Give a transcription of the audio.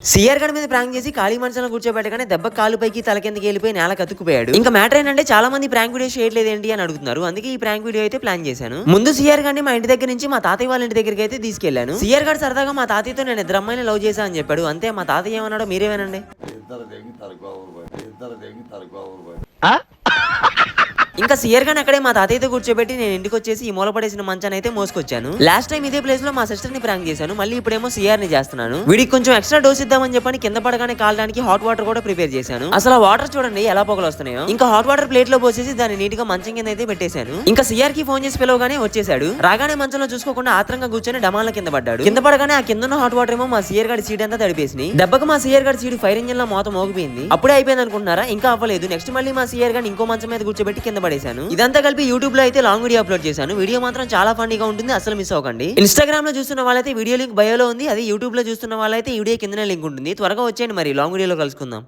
CR గడ్ మీద prank చేసి ఖాళీ మనసులో కూర్చోబెట్టగానే దెబ్బ కాలు పైకి తల కిందకి వెళ్ళిపోయి నేల కతుక్కుపోయాడు. ఇంకా మ్యాటర్ ఏంటంటే చాలా మంది ప్రాంక్ వీడియో చేయట్లేదు ఏంటి అని అడుగుతున్నారు. అందుకే ఈ ప్రాంక్ వీడియో అయితే ప్లాన్ చేశాను. ముందు సిఆర్ గడ్ని మా ఇంటి దగ్గర నుంచి మా తాతయ్య వాళ్ళ ఇంటి దగ్గరికి అయితే తీసుకెళ్లాను. సిఆర్ గడ్ సరదాగా మా తాతయ్యతో నేను ఇద్దరు అమ్మాయిని లవ్ చేశా అని చెప్పాడు. అంతే, మా తాతయ్య ఏమన్నాడో మీరే వినండి. ఇంకా సిఆర్ గాని అక్కడే మా తాతయ్యతో కూర్చోబెట్టి నేను ఇంటికి వచ్చేసి ఈ మూల పడేసిన మంచాన్ని అయితే మోసుకొచ్చాను. లాస్ట్ టైం ఇదే ప్లేస్ లో మా సిస్టర్ ని ప్రాంక్ చేశాను. మళ్ళీ ఇప్పుడేమో సిఆర్ ని చేస్తున్నాను. వీడికి కొంచెం ఎక్స్ట్రా డోస్ ఇద్దామని చెప్పని కింద పడగానే కాలడానికి హాట్ వాటర్ కూడా ప్రిపేర్ చేశాను. అసలు ఆ వాటర్ చూడండి ఎలా పొగలు వస్తున్నాయో. ఇంకా హాట్ వాటర్ ప్లేట్ లో పోసేసి దాన్ని నీట్ గా మంచం కింద అయితే పెట్టేశాను. ఇంకా సిఆర్ కి ఫోన్ చేసి పిలవగానే వచ్చేసాడు. రాగానే మంచంలో చూసుకోకుండా ఆత్రంగా కూర్చొని డమాల కింద పడ్డాడు. కింద పడగానే ఆ కింద ఉన్న హాట్ వాటర్ ఏమో మా సిఆర్ గారి సీట్ అంతా తడిపేసి దెబ్బకు మా సిఆర్ గారి సీట్ ఫైర్ ఇంజిన్ లో మోత మోగిపోయింది. అప్పుడే అయిపోయింది అనుకుంటున్నారా? ఇంకా అవ్వలేదు. నెక్స్ట్ మళ్ళీ మా సిఆర్ గారిని ఇంకో మంచం మీద కూర్చోబెట్టి కింద పడేశాను. ఇదంతా కలిపి యూట్యూబ్ లో అయితే లాంగ్ వీడియో అప్లోడ్ చేశాను. వీడియో మాత్రం చాలా ఫన్నీగా ఉంటుంది, అసలు మిస్ అవ్వకండి. ఇన్స్టాగ్రామ్ లో చూస్తున్న వాళ్ళైతే వీడియో లింక్ బయోలో ఉంది. అదే యూట్యూబ్ లో చూస్తున్న వాళ్ళైతే ఈ వీడియో కిందనే లింక్ ఉంటుంది. త్వరగా వచ్చేయండి, మరి లాంగ్ వీడియోలో కలుసుకుందాం.